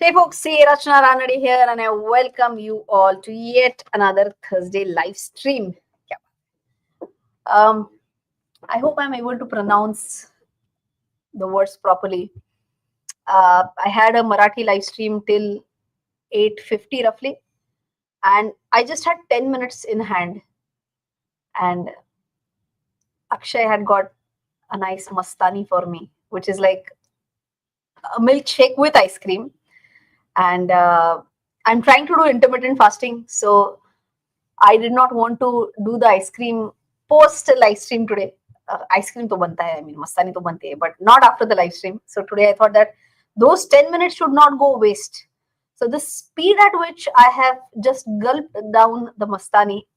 Hey folks, see Rachana Ranade here, and I welcome you all to yet another Thursday live stream. Yeah. Um, I hope I'm able to pronounce the words properly. I had a Marathi live stream till 8:50 roughly, and I just had 10 minutes in hand, and Akshay had got a nice mastani for me, which is like a milkshake with ice cream. And I'm trying to do intermittent fasting, so I did not want to do the ice cream post live stream today. Ice cream to banta hai, I mean, mastani to bante hai, but not after the live stream. So today I thought that those 10 minutes should not go waste. So the speed at which I have just gulped down the mastani,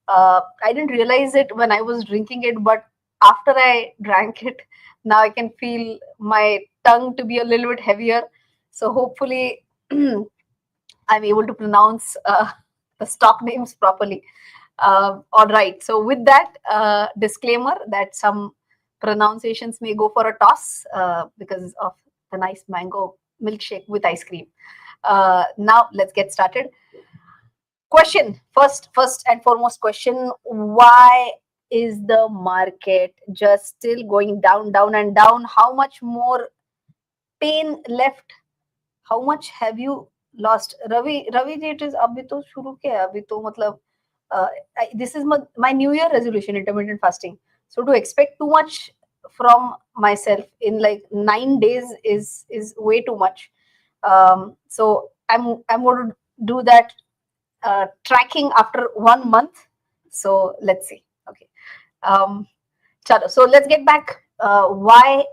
I didn't realize it when I was drinking it, but after I drank it, now I can feel my tongue to be a little bit heavier. So hopefully I'm able to pronounce the stock names properly. All right. So with that disclaimer that some pronunciations may go for a toss because of the nice mango milkshake with ice cream. Now let's get started. Question first and foremost question: why is the market just still going down, down and down? How much more pain left? How much have you lost? Ravi ji, it is abhi to shuru kiya hai, abhi to matlab this is my new year resolution, intermittent fasting. So to expect too much from myself in like 9 days is way too much. So I'm going to do that tracking after 1 month. So let's see. Okay. um Chalo. So let's get back. Why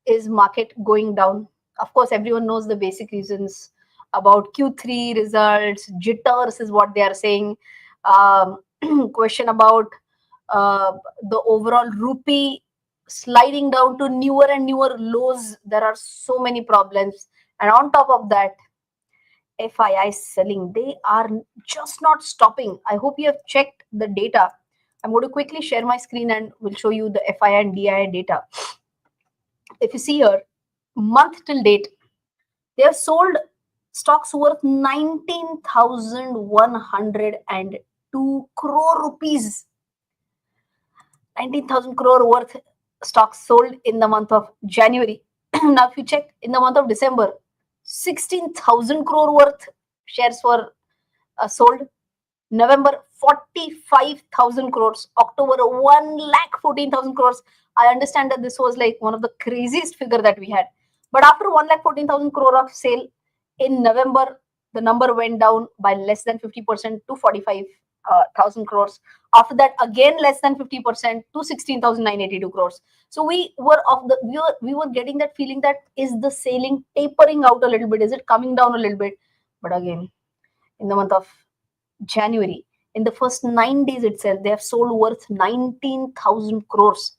is market going down? Of course, everyone knows the basic reasons about Q3 results. Jitters is what they are saying. Um, question about the overall rupee sliding down to newer and newer lows. There are so many problems, and on top of that, FII selling. They are just not stopping. I hope you have checked the data. I'm going to quickly share my screen and we'll show you the FII and DII data. If you see here, month till date, they have sold stocks worth 19,102 crore rupees. 19,000 crore worth stocks sold in the month of January. Now, if you check in the month of December, 16,000 crore worth shares were sold. November, 45,000 crores. October, 1,14,000 crores. I understand that this was like one of the craziest figure that we had. But after 1,14,000 crore of sale in November, the number went down by less than 50% to 45,000 crores. After that, again less than 50% to 16,982 crores. So we were getting that feeling that is the selling tapering out a little bit? Is it coming down a little bit? But again, in the month of January, in the first 9 days itself, they have sold worth 19,000 crores.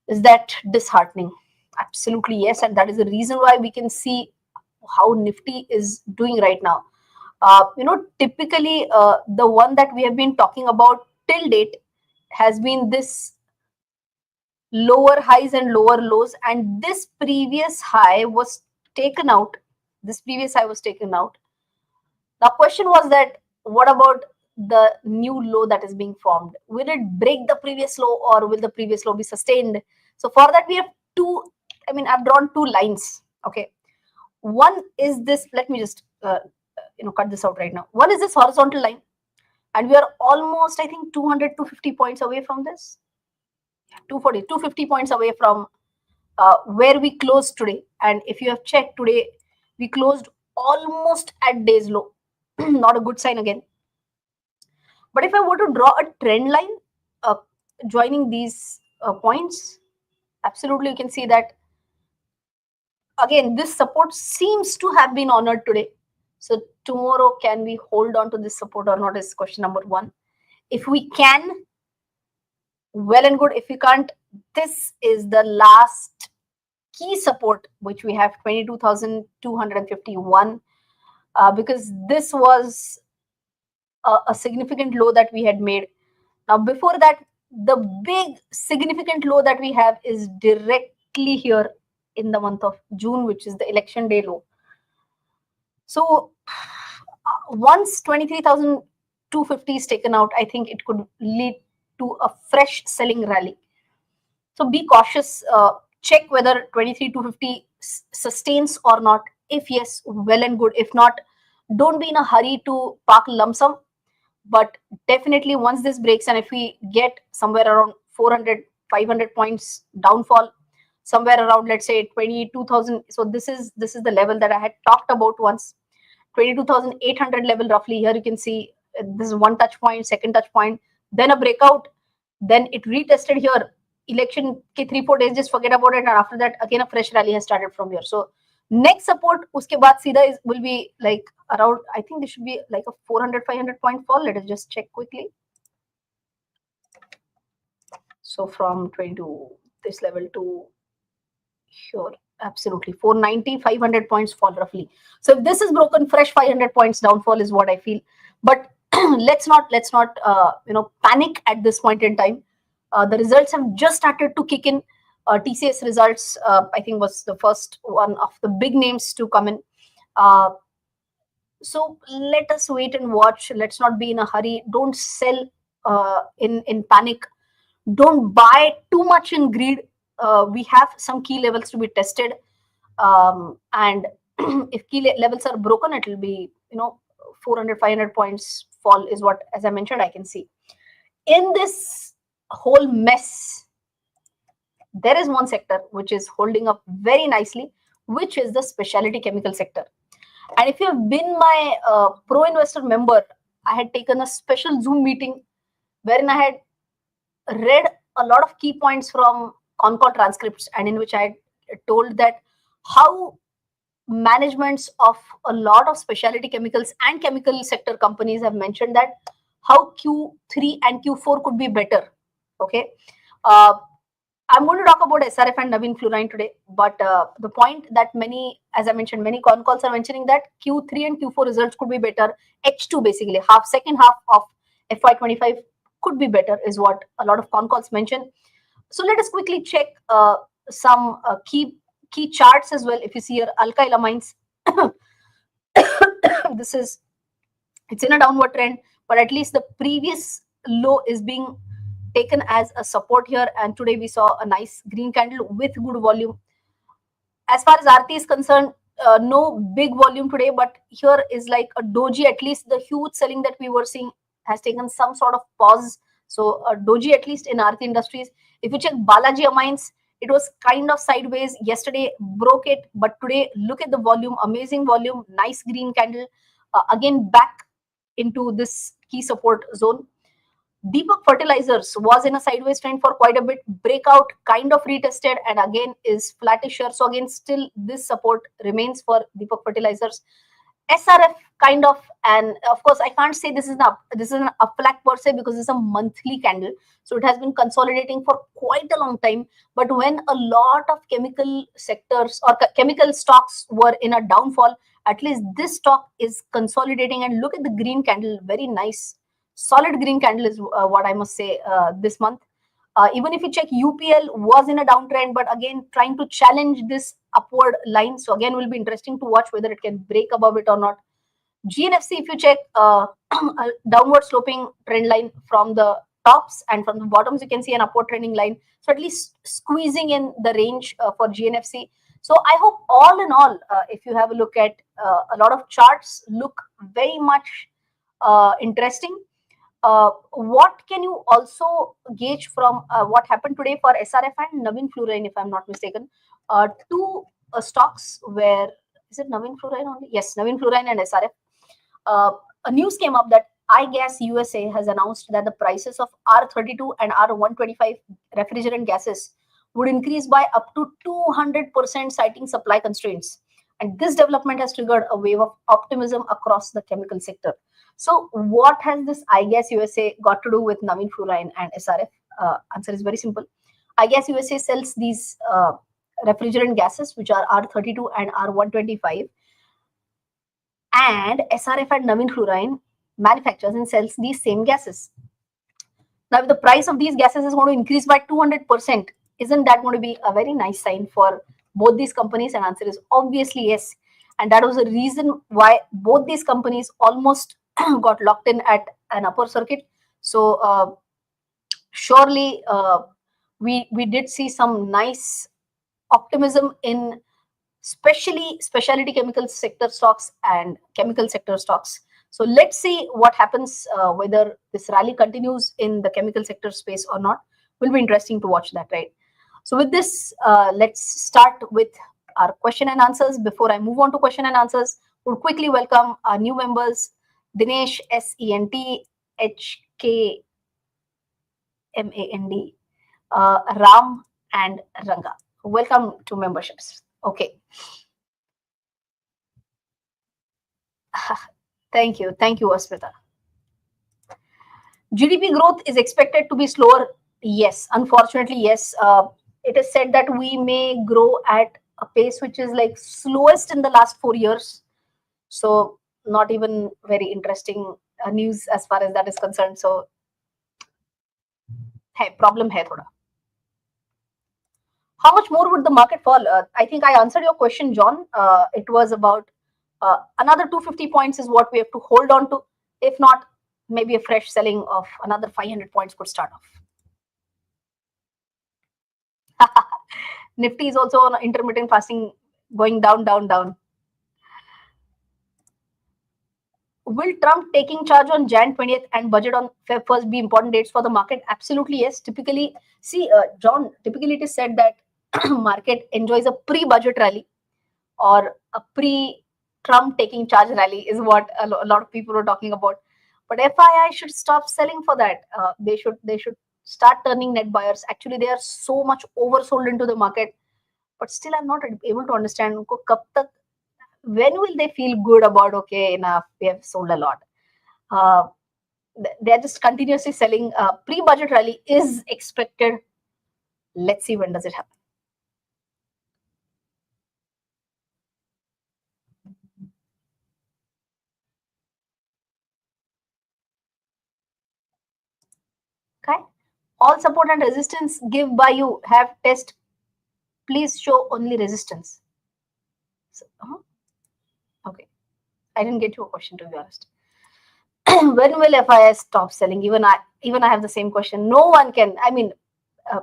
Is that disheartening? Absolutely yes, and that is the reason why we can see how Nifty is doing right now. Typically, the one that we have been talking about till date has been this lower highs and lower lows, and this previous high was taken out. This previous high was taken out. The question was that what about the new low that is being formed? Will it break the previous low or will the previous low be sustained? So for that we have two, I've drawn two lines. Okay. One is this, let me just cut this out right now. One is this horizontal line, and we are almost, I think, 200 to 50 points away from this. 240, 250 points away from where we closed today. And if you have checked today, we closed almost at day's low. Not a good sign again. But if I were to draw a trend line joining these points, absolutely you can see that again this support seems to have been honored today. So tomorrow, can we hold on to this support or not is question number one. If we can, well and good. If we can't, this is the last key support which we have, 22,251, because this was a significant low that we had made. Now before that, the big significant low that we have is directly here in the month of June, which is the election day low. So once 23,250 is taken out, I think it could lead to a fresh selling rally. So be cautious. Check whether 23,250 sustains or not. If yes, well and good. If not, don't be in a hurry to park lump sum. But definitely once this breaks, and if we get somewhere around 400, 500 points downfall, somewhere around, let's say, 22,000. So this is the level that I had talked about once. 22,800 level roughly. Here you can see this is one touch point, second touch point, then a breakout, then it retested here. Election ke 3-4 days, just forget about it, and after that again a fresh rally has started from here. So next support uske baad seedha will be like around, I think this should be like a 400, 500 point fall. Let us just check quickly. So from 22 this level to here, absolutely 490, 500 points fall roughly. So if this is broken, fresh 500 points downfall is what I feel. But let's not panic at this point in time. The results have just started to kick in. TCS results, I think, was the first one of the big names to come in. So let us wait and watch. Let's not be in a hurry. Don't sell in panic. Don't buy too much in greed. We have some key levels to be tested, and if key levels are broken, it will be 400, 500 points fall is what, as I mentioned, I can see. In this whole mess, there is one sector which is holding up very nicely, which is the specialty chemical sector. And if you have been my pro investor member, I had taken a special Zoom meeting wherein I had read a lot of key points from con call transcripts, and in which I told that how managements of a lot of specialty chemicals and chemical sector companies have mentioned that how Q3 and Q4 could be better. Okay. I'm going to talk about SRF and Navin Fluorine today, but the point that many, as I mentioned, many con calls are mentioning that Q3 and Q4 results could be better. H2 basically, second half of FY25 could be better is what a lot of con calls mention. So let us quickly check some key charts as well. If you see here, alkyl amines, it's in a downward trend, but at least the previous low is being taken as a support here, and today we saw a nice green candle with good volume. As far as RT is concerned, no big volume today, but here is like a doji. At least the huge selling that we were seeing has taken some sort of pause. So a doji at least in RT Industries. If you check Balaji Amines, it was kind of sideways. Yesterday broke it, but today look at the volume, amazing volume, nice green candle. Again back into this key support zone. Deepak Fertilizers was in a sideways trend for quite a bit. Breakout kind of retested and again is flattish here. So again, still this support remains for Deepak Fertilizers. SRF kind of, and of course I can't say this is an up flag per se because it's a monthly candle, so it has been consolidating for quite a long time. But when a lot of chemical sectors or chemical stocks were in a downfall, at least this stock is consolidating. And look at the green candle, very nice solid green candle is what I must say this month. Even if you check, UPL was in a downtrend, but again trying to challenge this upward line. So again, will be interesting to watch whether it can break above it or not. GNFC, if you check, a downward sloping trend line from the tops, and from the bottoms you can see an upward trending line. So at least squeezing in the range for GNFC. So I hope all in all, if you have a look at a lot of charts, look very much interesting. What can you also gauge from what happened today for SRF and Navin Fluorine, if I'm not mistaken? Two stocks where, is it Navin Fluorine only? Yes, Navin Fluorine and SRF. A news came up that iGas USA has announced that the prices of R32 and R125 refrigerant gases would increase by up to 200%, citing supply constraints. And this development has triggered a wave of optimism across the chemical sector. So what has this iGas USA got to do with Navin Fluorine and SRF? Answer is very simple. iGas USA sells these refrigerant gases, which are R32 and R125. And SRF and Navin Fluorine manufactures and sells these same gases. Now, if the price of these gases is going to increase by 200%, isn't that going to be a very nice sign for both these companies? And answer is obviously yes. and that was the reason why both these companies almost got locked in at an upper circuit. So surely we did see some nice optimism in especially specialty chemical sector stocks and chemical sector stocks. So let's see what happens, whether this rally continues in the chemical sector space or not. Will be interesting to watch that, right? So with this, let's start with our question and answers. Before I move on to question and answers, would quickly welcome our new members, Dinesh, SENTHKMAND, Ram, and Ranga. Welcome to memberships. Okay. Thank you. Thank you, Asmita. GDP growth is expected to be slower. Yes, unfortunately, yes. It is said that we may grow at a pace which is like slowest in the last 4 years. So, not even very interesting news as far as that is concerned. So, hey, problem hai thoda. How much more would the market fall? I think I answered your question, John. It was about another 250 points is what we have to hold on to. If not, maybe a fresh selling of another 500 points could start off. Nifty is also on intermittent fasting, going down, down, down. Will Trump taking charge on Jan 20th and budget on Feb 1st be important dates for the market? Absolutely yes. Typically, see, John, typically it is said that market enjoys a pre-budget rally or a pre-Trump taking charge rally is what a lot of people are talking about. But FII should stop selling for that. They should start turning net buyers. Actually, they are so much oversold into the market. But still, I'm not able to understand उनको कब तक, when will they feel good about, okay, enough, we have sold a lot. Uh, they're just continuously selling. Pre-budget rally is expected. Let's see when does it happen. Okay. All support and resistance give by you have test. Please show only resistance. So, okay. I didn't get your question, to be honest. When will FIS stop selling? Even I have the same question. No one can. I mean, uh,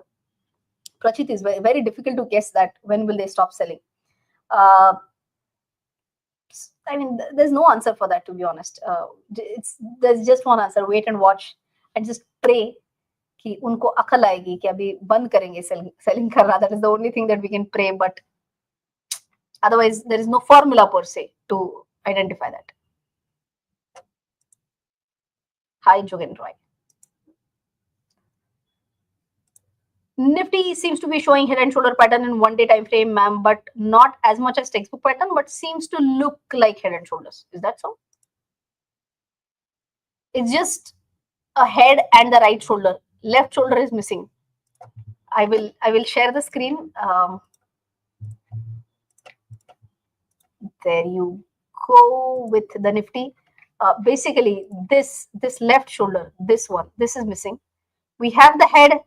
Prachit, is very, very difficult to guess that when will they stop selling. Uh, I mean, there's no answer for that, to be honest. There's just one answer: wait and watch, and just pray कि उनको अकल आएगी कि अभी बंद करेंगे selling करना. That is the only thing that we can pray. But otherwise, there is no formula per se to identify that. Hi, Jogen Roy. Nifty seems to be showing head and shoulder pattern in 1 day time frame, ma'am, but not as much as textbook pattern, but seems to look like head and shoulders. Is that so? It's just a head and the right shoulder. Left shoulder is missing. I will share the screen. There you go with the Nifty. Basically, this left shoulder, this one, this is missing. We have the head,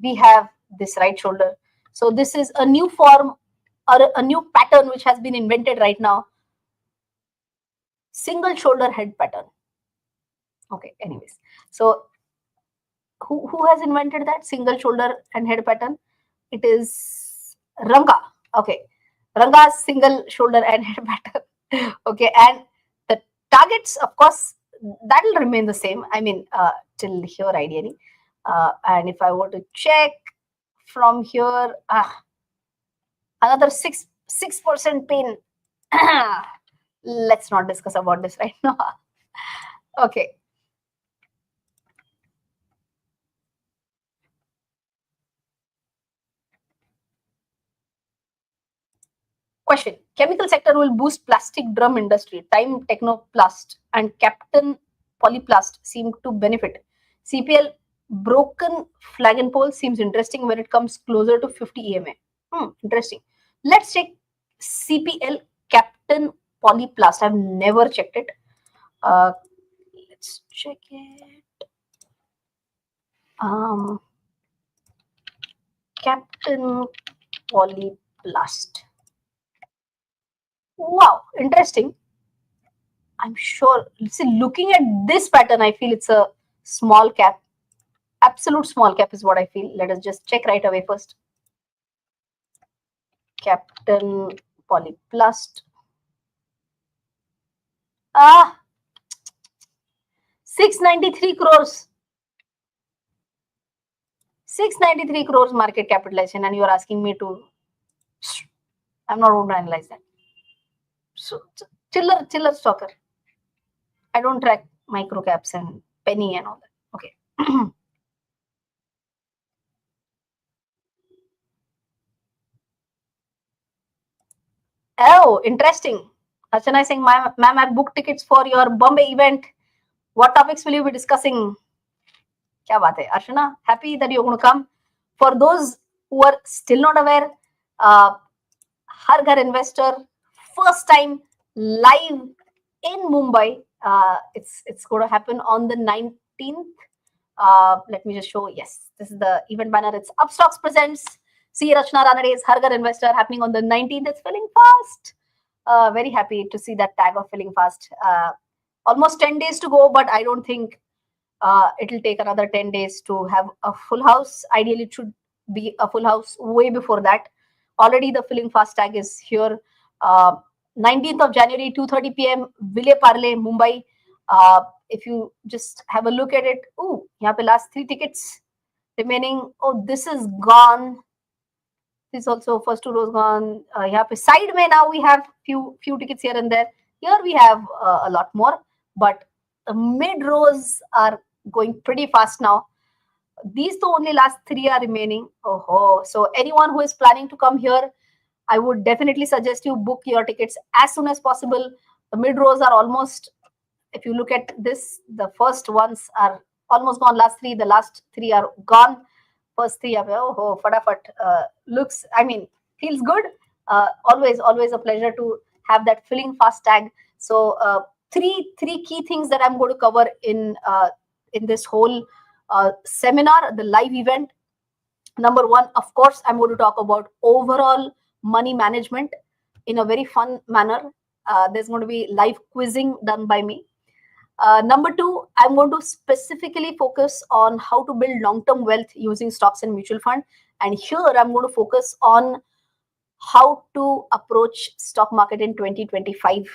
we have this right shoulder. So this is a new form or a new pattern which has been invented right now. Single shoulder head pattern. Okay, anyways. So who has invented that single shoulder and head pattern? It is Ranga. Okay. Ranga's single shoulder and head pattern. Okay, and the targets, of course, that will remain the same. I mean, till here ideally. And if I were to check from here, another 6% pain. Let's not discuss about this right now. Okay. Question: chemical sector will boost plastic drum industry. Time Technoplast and Captain Polyplast seem to benefit. CPL broken flag and pole seems interesting when it comes closer to 50 EMA. Interesting. Let's check CPL Captain Polyplast. I've never checked it. Let's check it. Captain Polyplast. Wow, interesting. I'm sure. See, looking at this pattern, I feel it's a small cap. Absolute small cap is what I feel. Let us just check right away first. Captain Polyplast. Ah, 693 crores. 693 crores market capitalization, and you're asking me to. I'm not going to analyze that. So, chiller stalker. I don't track micro caps and penny and all that. Okay. Oh, interesting. Archana is saying, ma'am, I've booked tickets for your Bombay event. What topics will you be discussing? Kya baat hai? Archana, happy that you're going to come. For those who are still not aware, uh, Ghar Investor, first time live in Mumbai. It's going to happen on the 19th. Let me just show. Yes, this is the event banner. It's Upstocks presents C. Rachana Ranade's Ghar Investor happening on the 19th. It's filling fast. Very happy to see that tag of filling fast. Almost 10 days to go, but I don't think it'll take another 10 days to have a full house. Ideally, it should be a full house way before that. Already the filling fast tag is here. 19th of January, 2:30 p.m. Ville Parle, Mumbai. If you just have a look at it, ooh, यहाँ पे last 3 tickets remaining. Oh, this is gone. This also first 2 rows gone. यहाँ पे side में now we have few tickets here and there. Here we have a lot more, but the mid rows are going pretty fast now. These two only last 3 are remaining. Oh, so anyone who is planning to come here, I would definitely suggest you book your tickets as soon as possible. The mid rows are almost, if you look at this, the first ones are almost gone. The last 3 are gone. First 3 are, oh, fatafat. Looks, I mean, feels good. Always a pleasure to have that filling fast tag. So three key things that I'm going to cover in this whole seminar, the live event. Number one, of course, I'm going to talk about overall money management in a very fun manner. There's going to be live quizzing done by me. Number two, I'm going to specifically focus on how to build long-term wealth using stocks and mutual fund. And here I'm going to focus on how to approach stock market in 2025.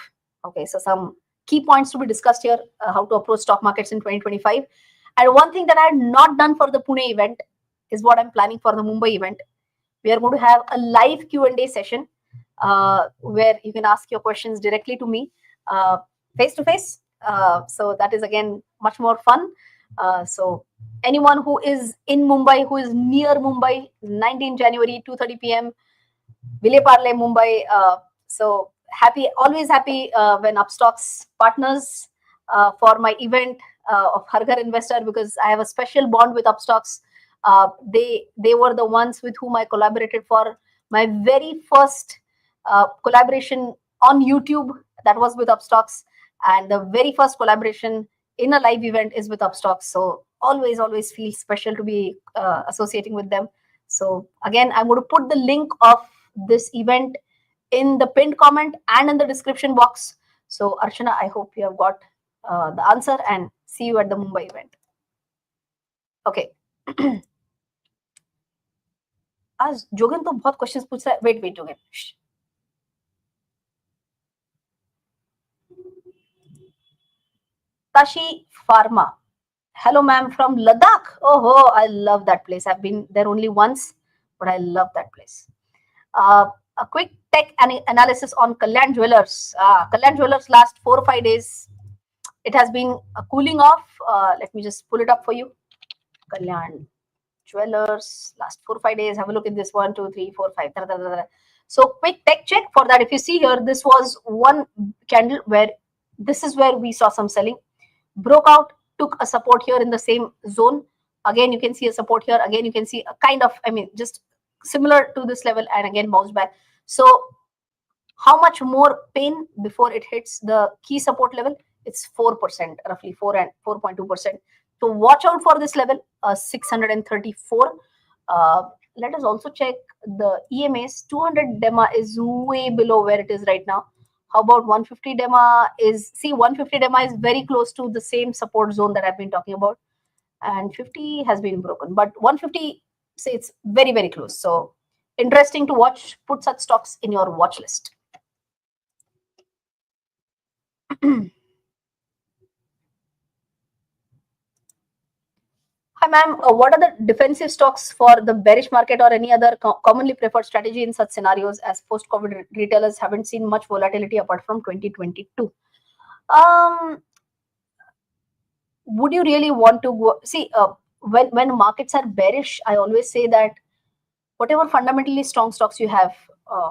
Okay, so some key points to be discussed here, how to approach stock markets in 2025. And one thing that I had not done for the Pune event is what I'm planning for the Mumbai event. We are going to have a live Q&A session where you can ask your questions directly to me face to face. So that is again much more fun. So anyone who is in Mumbai, who is near Mumbai, 19 January, 2:30 p.m., Ville Parle, Mumbai. So happy, always happy when Upstocks partners for my event of Ghar Investor, because I have a special bond with Upstocks. They were the ones with whom I collaborated for my very first collaboration on YouTube. That was with Upstocks, and the very first collaboration in a live event is with Upstocks. So always feel special to be associating with them. So again, I'm going to put the link of this event in the pinned comment and in the description box. So Archana, I hope you have got the answer, and see you at the Mumbai event. Okay. आज जोगन तो बहुत questions पूछ रहा है. Wait जोगन. Tashi Pharma. Hello, ma'am, from Ladakh. Oh, I love that place. I've been there only once, but I love that place. A quick tech analysis on Kalyan Jewelers. Kalyan Jewelers last 4 or 5 days. It has been cooling off. Let me just pull it up for you. Kalyan Jewelers last 4 or 5 days. Have a look at this. 1, 2, 3, 4, 5. So quick tech check for that. If you see here, this was one candle where this is where we saw some selling. Broke out, took a support here in the same zone. Again, you can see a support here. Again, you can see a kind of, just similar to this level, and again bounced back. So how much more pain before it hits the key support level? It's 4%, roughly 4 and 4.2%. So watch out for this level, 634. Let us also check the EMAs. 200 DEMA is way below where it is right now. How about 150 DEMA? 150 DEMA is very close to the same support zone that I've been talking about, and 50 has been broken, but 150, say, it's very, very close. So interesting to watch. Put such stocks in your watch list. Hi, ma'am. What are the defensive stocks for the bearish market or any other commonly preferred strategy in such scenarios, as post-COVID retailers haven't seen much volatility apart from 2022? Um, would you really want to go? See, when markets are bearish, I always say that whatever fundamentally strong stocks you have, uh,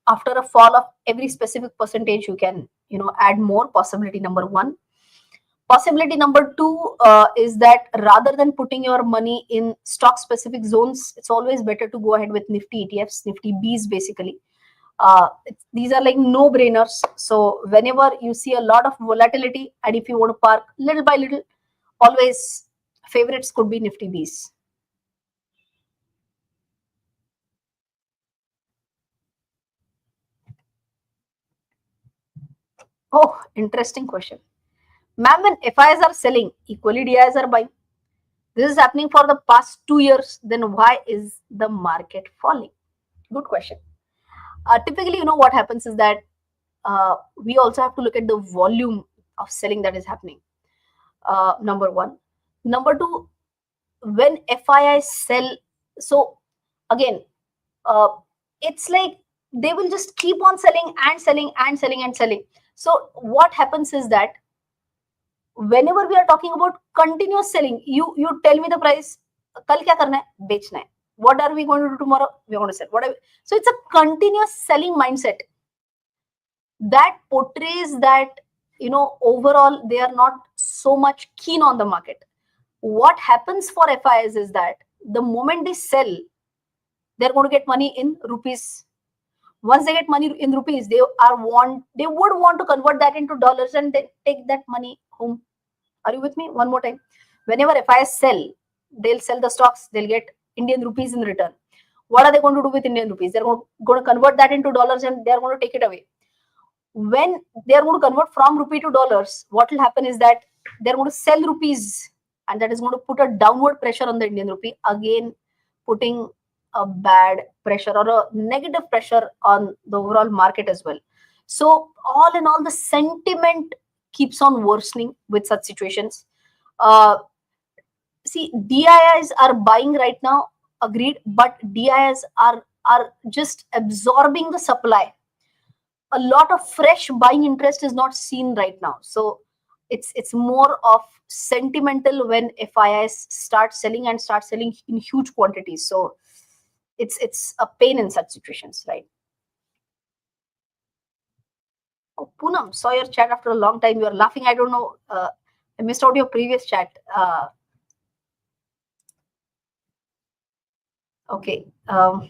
after a fall of every specific percentage, you can add more. Possibility number one. Possibility number two is that rather than putting your money in stock specific zones, it's always better to go ahead with Nifty ETFs, Nifty Bs basically. These are like no brainers. So whenever you see a lot of volatility, and if you want to park little by little, always favorites could be Nifty Bs. Oh, interesting question. Ma'am, when FIs are selling, equally DIs are buying. This is happening for the past 2 years. Then why is the market falling? Good question. Typically, what happens is that we also have to look at the volume of selling that is happening. Number one. Number two, when FIIs sell, so again, uh, it's like they will just keep on selling and selling and selling and selling. So what happens is that whenever we are talking about continuous selling, you tell me the price, kal kya karna hai, bechna hai. What are we going to do tomorrow? We're going to sell. So it's a continuous selling mindset that portrays that overall they are not so much keen on the market. What happens for FIs is that the moment they sell, they're going to get money in rupees. Once they get money in rupees, they would want to convert that into dollars and then take that money home. Are you with me? One more time. Whenever FIs sell, they'll sell the stocks, they'll get Indian rupees in return. What are they going to do with Indian rupees? They're going to convert that into dollars and they're going to take it away. When they are going to convert from rupee to dollars, what will happen is that they're going to sell rupees, and that is going to put a downward pressure on the Indian rupee, again putting a bad pressure or a negative pressure on the overall market as well. So all in all, the sentiment keeps on worsening with such situations. Uh, See, DIIs are buying right now, agreed, but DIIs are just absorbing the supply. A lot of fresh buying interest is not seen right now. So it's more of sentimental when FIIs start selling and start selling in huge quantities. So it's a pain in such situations, right? Oh, Poonam, saw your chat after a long time. You are laughing. I don't know. I missed out your previous chat. Okay. Oh,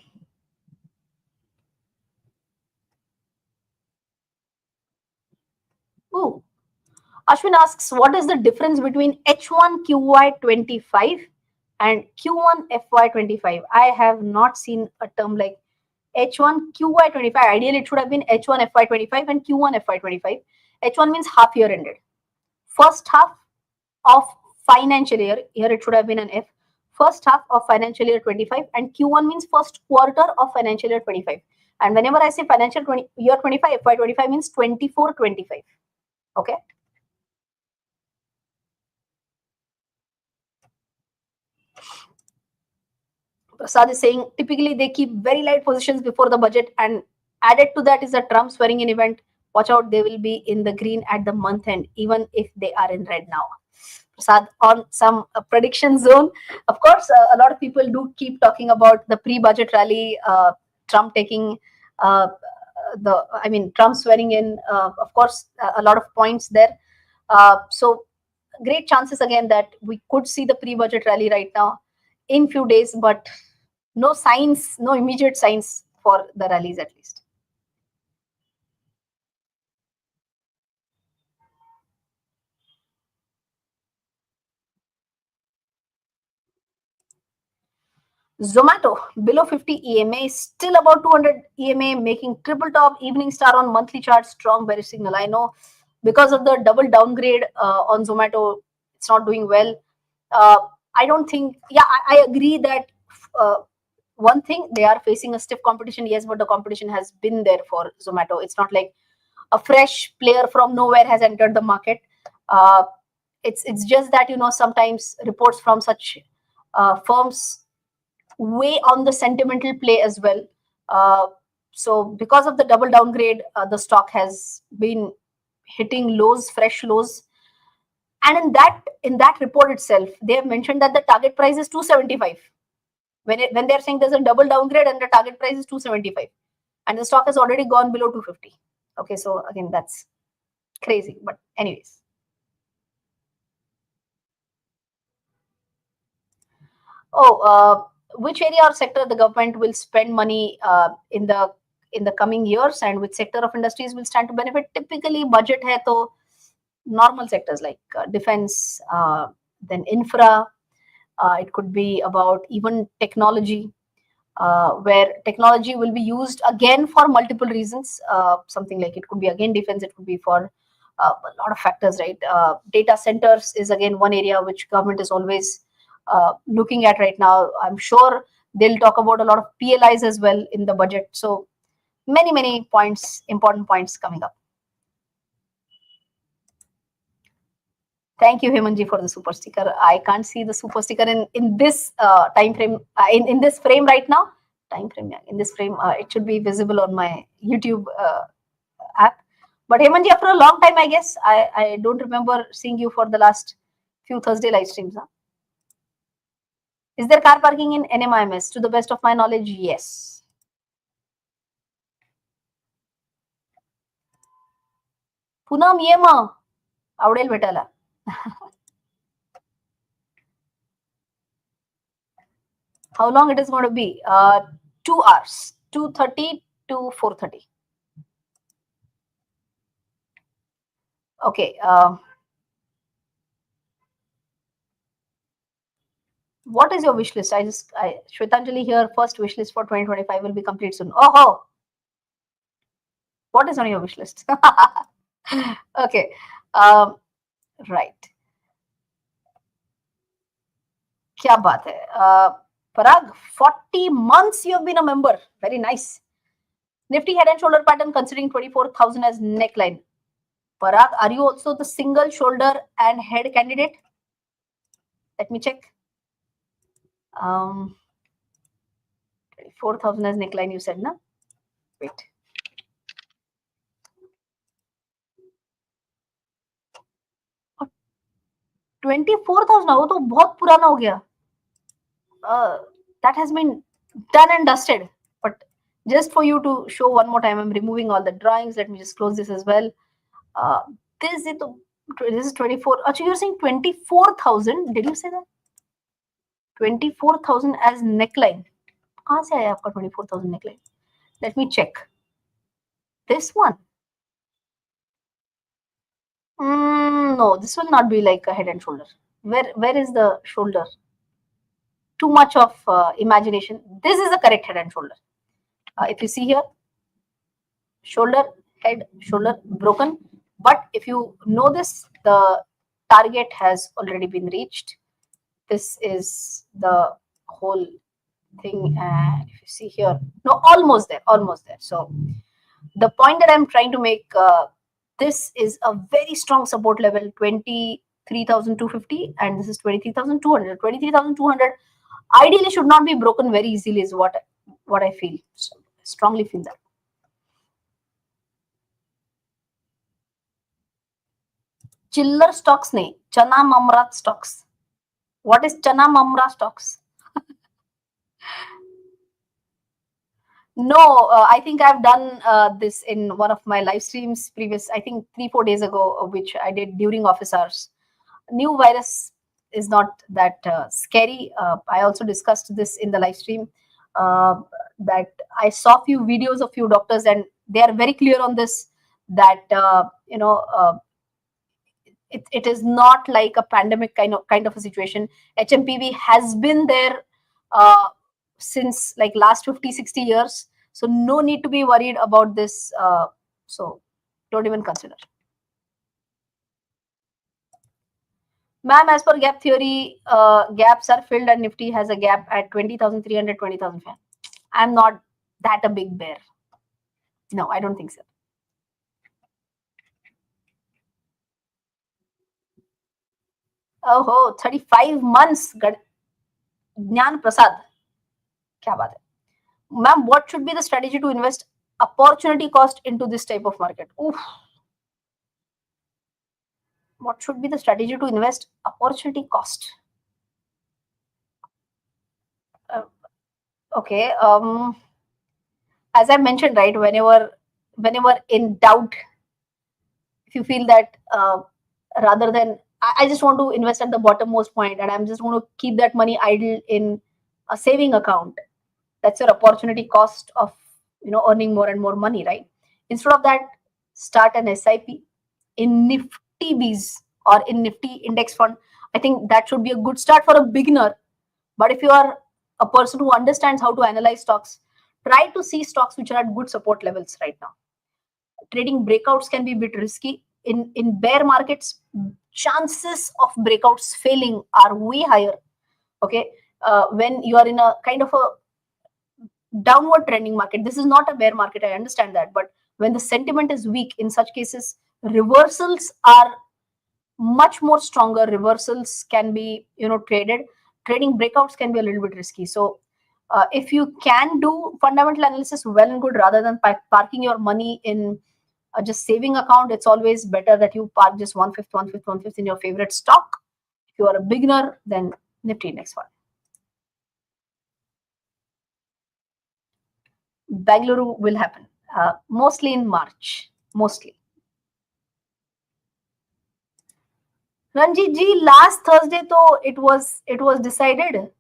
Ashwin asks, what is the difference between H1 QY25 and Q1 FY25? I have not seen a term like H1 QY25. Ideally, it should have been H1 FY25 and Q1 FY25. H1 means half year ended. First half of financial year, here it should have been an F. First half of financial year 25, and Q1 means first quarter of financial year 25. And whenever I say financial year 25, FY25 means 24-25. Okay. Prasad is saying typically they keep very light positions before the budget, and added to that is a Trump swearing in event. Watch out, they will be in the green at the month end, even if they are in red now. Prasad, on some prediction zone, of course, a lot of people do keep talking about the pre-budget rally, Trump taking Trump swearing in. Of course, a lot of points there. So great chances again that we could see the pre-budget rally right now in few days, but no signs, no immediate signs for the rallies at least. Zomato below 50 EMA, still about 200 EMA, making triple top. Evening star on monthly chart, strong bearish signal. I know because of the double downgrade on Zomato, it's not doing well. Uh, I don't think, yeah, I agree that uh, one thing, they are facing a stiff competition, yes, but the competition has been there for Zomato. It's not like a fresh player from nowhere has entered the market. Uh, it's just that sometimes reports from such firms weigh on the sentimental play as well. Uh, so because of the double downgrade, the stock has been hitting lows, fresh lows. And in that report itself, they have mentioned that the target price is 275. When they're saying there's a double downgrade and the target price is 275, and the stock has already gone below 250. Okay, so again, that's crazy. But anyways, oh, which area or sector the government will spend money in the coming years, and which sector of industries will stand to benefit? Typically, budget hai to normal sectors like defense, then infra. It could be about even technology, where technology will be used again for multiple reasons. Something like it could be again defense, it could be for a lot of factors, right? Data centers is again one area which government is always looking at right now. I'm sure they'll talk about a lot of PLIs as well in the budget. So many points, important points coming up. Thank you, Hemanji, for the super sticker. I can't see the super sticker in this time frame, in this frame right now. Time frame, yeah. In this frame, it should be visible on my YouTube app. But Hemanji, after a long time, I guess I don't remember seeing you for the last few Thursday live streams. Huh? Is there car parking in NMIMS? To the best of my knowledge, yes. Punam Yema, आवडेल भेटायला. How long it is going to be? 2 hours, 2:30 to 4:30. Okay. What is your wish list? Shwetanjali here. First wish list for 2025 will be complete soon. Oh, what is on your wish list? Okay. Right. क्या बात है? Parag, 40 months you have been a member. Very nice. Nifty head and shoulder pattern considering 24,000 as neckline. Parag, are you also the single shoulder and head candidate? Let me check. 24,000 as neckline, you said, na? Wait. Oh, 24,000, वो तो बहुत पुराना हो गया. That has been done and dusted. But just for you to show one more time, I'm removing all the drawings. Let me just close this as well. Uh, this is 24. Actually, you're saying 24,000. Did you say that? 24,000 as neckline. कहाँ से आया आपका 24,000 neckline? Let me check. This one. No, this will not be like a head and shoulder. Where is the shoulder? Too much of imagination. This is the correct head and shoulder. If you see here, shoulder, head, shoulder broken. But if you know this, the target has already been reached. This is the whole thing. And if you see here, no, almost there, almost there. So the point that I'm trying to make, this is a very strong support level, 23,250, and this is 23,200. 23,200 ideally should not be broken very easily, is what I feel. So I strongly feel that. चिल्लर stocks नहीं, चना ममरा stocks. What is chana mamra stocks? No, I think I've done this in one of my live streams previous, I think 3-4 days ago, which I did during office hours. New virus is not that scary. I also discussed this in the live stream, that I saw few videos of few doctors, and they are very clear on this, that it is not like a pandemic kind of a situation. HMPV has been there since like last 50-60 years. So no need to be worried about this. So don't even consider. Ma'am, as per gap theory, gaps are filled and Nifty has a gap at 20,300, 20,000. I'm not that a big bear. No, I don't think so. Oh, 35 months. Jnana Prasad. Kya baat hai? Ma'am, what should be the strategy to invest opportunity cost into this type of market? Oof. What should be the strategy to invest opportunity cost? Uh, okay. As I mentioned, right, whenever in doubt, if you feel that rather than I just want to invest at the bottommost point and I'm just going to keep that money idle in a saving account, that's your opportunity cost of earning more and more money, right? Instead of that, start an SIP in Nifty Bs or in Nifty index fund. I think that should be a good start for a beginner. But if you are a person who understands how to analyze stocks, try to see stocks which are at good support levels right now. Trading breakouts can be a bit risky. In bear markets, chances of breakouts failing are way higher. Okay, when you are in a kind of a downward trending market, this is not a bear market, I understand that, but when the sentiment is weak, in such cases reversals are much more stronger. Reversals can be traded. Trading breakouts can be a little bit risky. So if you can do fundamental analysis, well and good, rather than parking your money in just saving account. It's always better that you park just 1/5, 1/5, 1/5 in your favorite stock. If you are a beginner, then Nifty index fund. Bangalore will happen mostly in March. Mostly. Ranjit ji, last Thursday, though, it was decided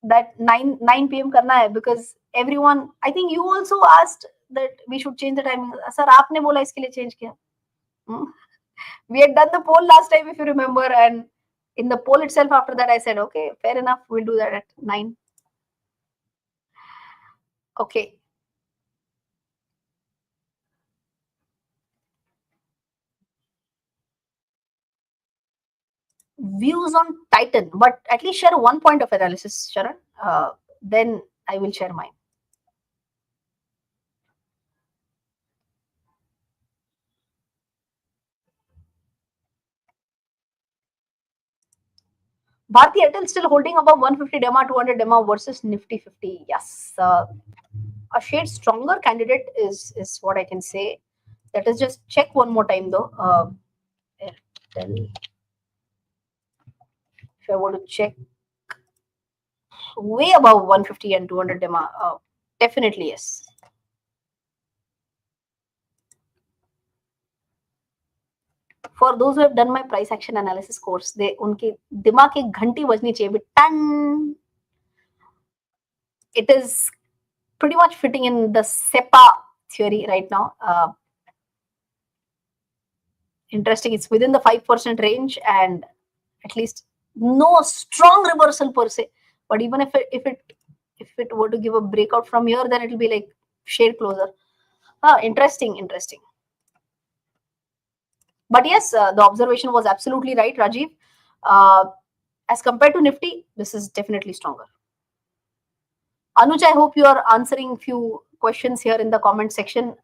that 9 p.m. करना है, because everyone, I think you also asked that we should change the timing. Sir, आपने बोला इसके लिए change किया. We had done the poll last time, if you remember, and in the poll itself, after that, I said, okay, fair enough, we'll do that at 9. Okay. Views on Titan, but at least share one point of analysis, Sharon. Then I will share mine. Bharti Airtel still holding above 150 DEMA, 200 DEMA versus Nifty 50. Yes, a shade stronger candidate is what I can say. Let us just check one more time though. Airtel. If I want to check, way above 150 and 200 DEMA, definitely yes. For those who have done my price action analysis course, they उनके दिमाग एक घंटी बजनी चाहिए, ton. It is pretty much fitting in the SEPA theory right now. Interesting. It's within the 5% range, and at least no strong reversal per se. But even if it were to give a breakout from here, then it will be like shade closer. Interesting. But yes, the observation was absolutely right, Rajiv. As compared to Nifty, this is definitely stronger. Anuj, I hope you are answering few questions here in the comment section.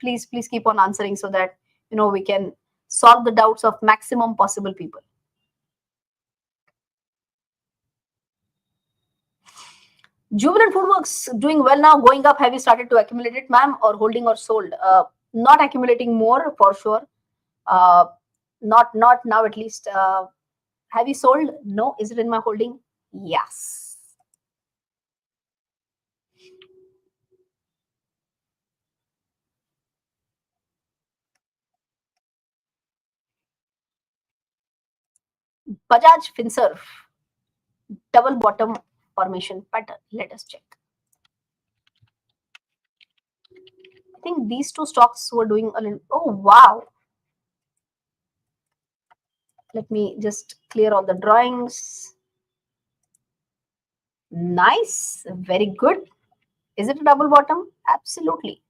Please keep on answering so that we can solve the doubts of maximum possible people. Jubilant Foodworks doing well now, going up. Have you started to accumulate it, ma'am, or holding or sold? Not accumulating more for sure. Not now at least. Have you sold? No. Is it in my holding? Yes. Bajaj Finserv, double bottom formation pattern. Let us check. I think these two stocks were doing a little. Oh wow! Let me just clear all the drawings. Nice, very good. Is it a double bottom? Absolutely.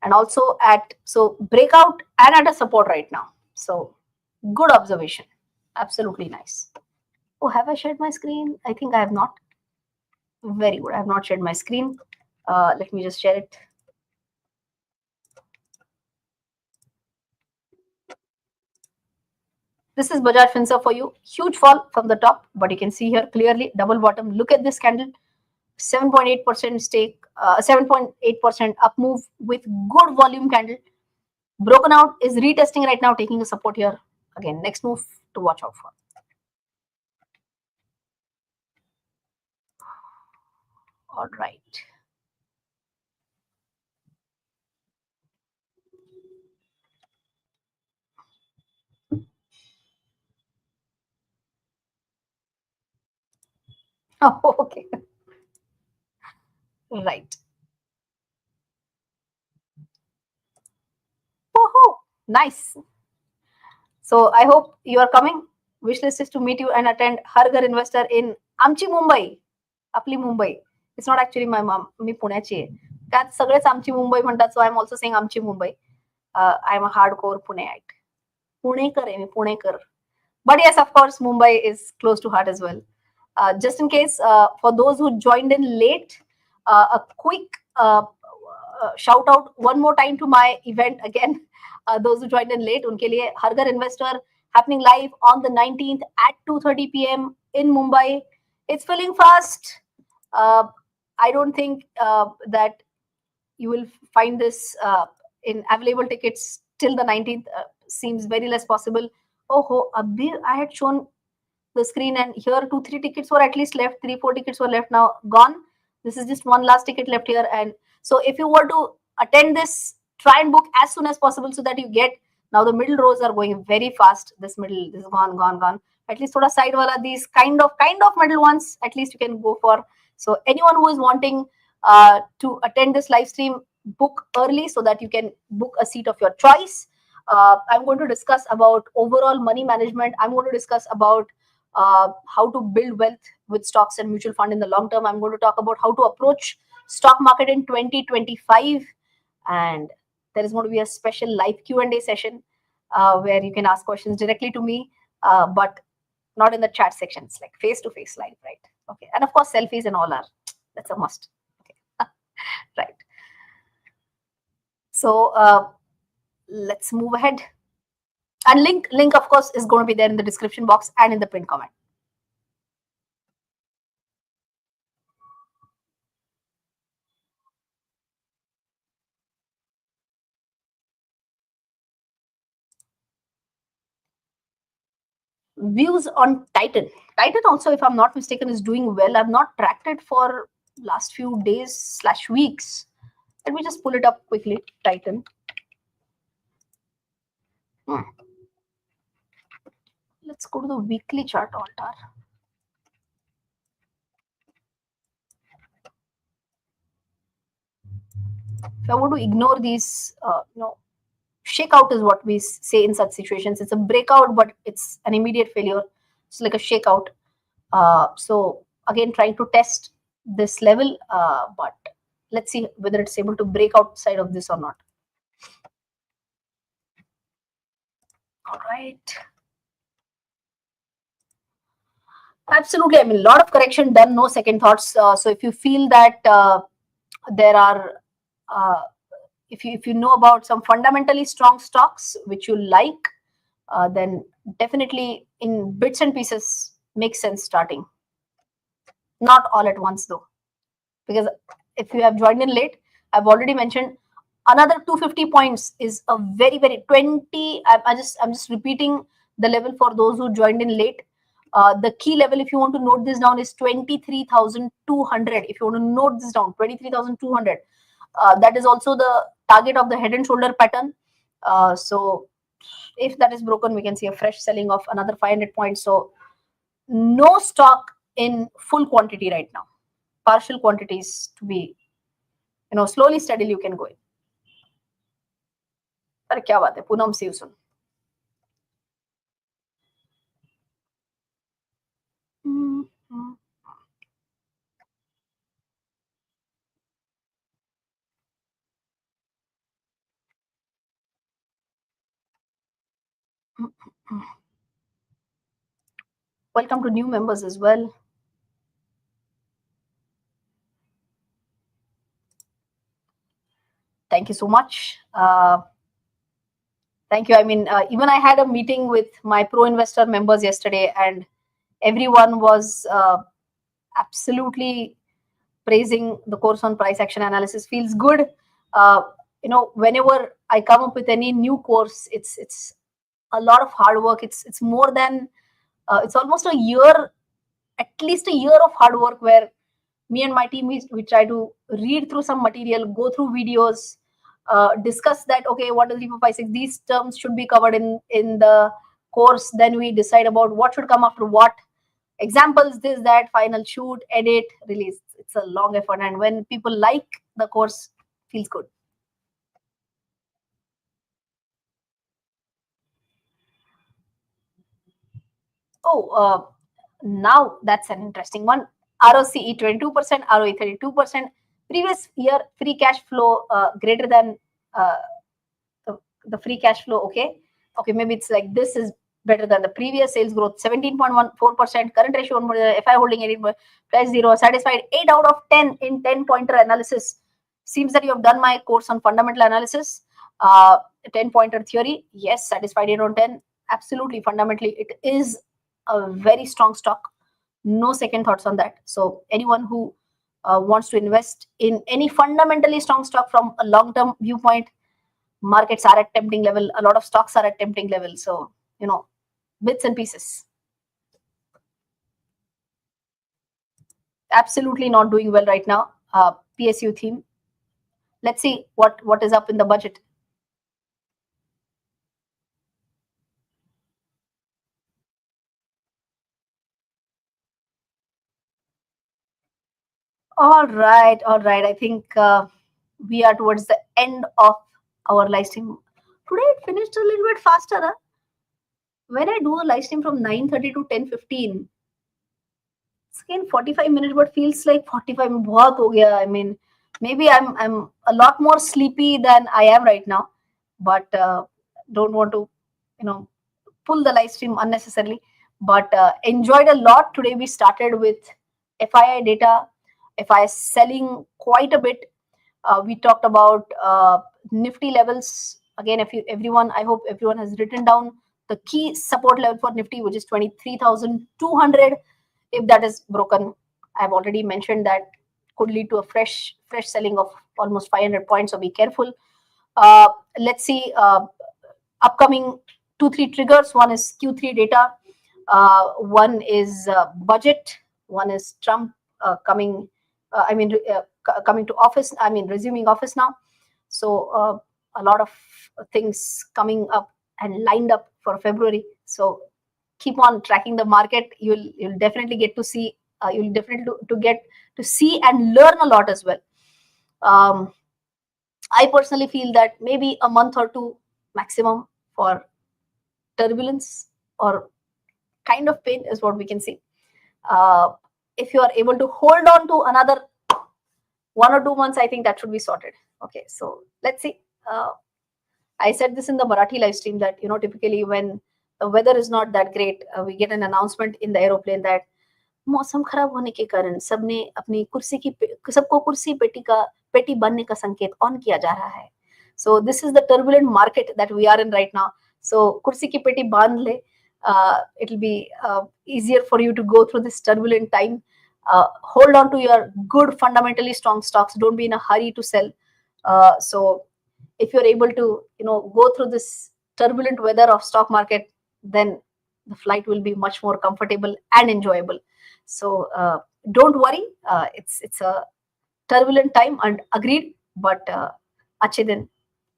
And also so breakout and at a support right now. So good observation. Absolutely nice. Oh, have I shared my screen? I think I have not. Very good. I have not shared my screen. Let me just share it. This is Bajaj Finserv for you. Huge fall from the top, but you can see here clearly double bottom. Look at this candle. 7.8% stake, 7.8% up move with good volume candle. Broken out, is retesting right now, taking a support here. Again, next move to watch out for. All right. Oh, okay. Right. Oh, nice. So I hope you are coming. Wishlist is to meet you and attend Ghar Investor in आमची मुंबई, आपली Mumbai. It's not actually my mom. मी पुण्याची आहे. त्यात सगळेच आमची मुंबई म्हणतात. So I'm also saying आमची Mumbai. I'm a hardcore Puneite. Punekar आहे मी, Punekar. But yes, of course, Mumbai is close to heart as well. Just in case, for those who joined in late, a quick shout out one more time to my event again. Those who joined in late, unke liye Hargar Investor happening live on the 19th at 2:30 p.m. in Mumbai. It's filling fast. I don't think that you will find this in available tickets till the 19th. Seems very less possible. Oh, Abhi, I had shown the screen and here 2-3 tickets were at least left, 3-4 tickets were left, now gone. This is just one last ticket left here. And so if you were to attend this, try and book as soon as possible so that you get. Now the middle rows are going very fast. This is gone. At least thoda side wala, these kind of middle ones at least you can go for. So anyone who is wanting to attend this live stream, book early so that you can book a seat of your choice. I'm going to discuss about overall money management. I'm going to discuss about how to build wealth with stocks and mutual fund in the long term. I'm going to talk about how to approach stock market in 2025, and there is going to be a special live Q&A session where you can ask questions directly to me, but not in the chat section. It's like face-to-face live, right? Okay, and of course selfies and all are, that's a must. Okay. Right. So let's move ahead. And link of course is going to be there in the description box and in the pinned comment. Views on Titan. Titan also, if I'm not mistaken, is doing well. I've not tracked it for last few days/weeks. Let me just pull it up quickly. Titan. Let's go to the weekly chart, Altar. If I want to ignore these, shakeout is what we say in such situations. It's a breakout, but it's an immediate failure. It's like a shakeout. So again, trying to test this level, but let's see whether it's able to break outside of this or not. All right. Absolutely. I mean, a lot of correction done, no second thoughts. So if you feel that there are, if you know about some fundamentally strong stocks which you like, then definitely in bits and pieces makes sense starting. Not all at once though, because if you have joined in late, I've already mentioned another 250 points is a very 20. I'm just repeating the level for those who joined in late. The key level, if you want to note this down, is 23,200. If you want to note this down, 23,200. That is also the target of the head and shoulder pattern. So if that is broken, we can see a fresh selling of another 500 points. So no stock in full quantity right now. Partial quantities to be, slowly, steadily you can go in. अरे क्या बात है, Poonam, see you soon. Welcome to new members as well. Thank you so much. Thank you. I mean, even I had a meeting with my pro investor members yesterday, and everyone was absolutely praising the course on price action analysis. Feels good. Uh, whenever I come up with any new course, it's a lot of hard work. It's more than it's almost a year, at least a year of hard work, where me and my team we try to read through some material, go through videos, discuss that okay, what is 3456, these terms should be covered in the course. Then we decide about what should come after what, examples, this, that, final, shoot, edit, release. It's a long effort, and when people like the course, feels good. Oh, now that's an interesting one. ROCE 22%, ROE 32%. Previous year free cash flow greater than uh, the free cash flow. Okay, maybe it's like this is better than the previous. Sales growth 17.14%, current ratio 1, FI holding 18, price 0, satisfied 8 out of 10 in 10 pointer analysis. Seems that you have done my course on fundamental analysis. 10 pointer theory, yes, satisfied 8 on 10. Absolutely, fundamentally it is a very strong stock, no second thoughts on that. So anyone who wants to invest in any fundamentally strong stock from a long term viewpoint, markets are at tempting level, a lot of stocks are at tempting level. So bits and pieces. Absolutely not doing well right now. PSU theme, let's see what is up in the budget. All right, I think we are towards the end of our live stream. Today it finished a little bit faster, huh? When I do a live stream from 9:30 to 10:15, it's again 45 minutes, but feels like 45 minutes बहुत हो गया. I mean, maybe I'm a lot more sleepy than I am right now, but don't want to you know pull the live stream unnecessarily. But enjoyed a lot. Today we started with FII data. FII selling quite a bit. We talked about Nifty levels. Again, if you everyone, I hope everyone has written down the key support level for Nifty, which is 23,200. If that is broken, I've already mentioned that could lead to a fresh selling of almost 500 points. So be careful. Let's see upcoming 2-3 triggers. One is Q3 data. One is budget. One is Trump coming. Coming to office. I mean, resuming office now. So a lot of things coming up and lined up for February. So keep on tracking the market. You'll definitely get to see. You'll definitely to get to see and learn a lot as well. Um, I personally feel that maybe a month or two maximum for turbulence or kind of pain is what we can see. Uh, if you are able to hold on to another 1 or 2 months, I think that should be sorted. Okay, so let's see. I said this in the Marathi live stream that typically when the weather is not that great, we get an announcement in the aeroplane that मौसम खराब होने के कारण सबने अपनी कुर्सी की सबको कुर्सी पेटी बनने का संकेत ऑन किया जा रहा है. So this is the turbulent market that we are in right now. So kursi ki peti bandh le. It'll be easier for you to go through this turbulent time. Hold on to your good fundamentally strong stocks. Don't be in a hurry to sell. So if you're able to go through this turbulent weather of stock market, then the flight will be much more comfortable and enjoyable. So don't worry. It's a turbulent time and agreed, but अच्छे दिन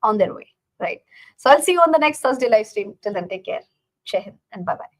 on their way, right? So I'll see you on the next Thursday live stream. Till then, take care. Jai Hind and bye bye.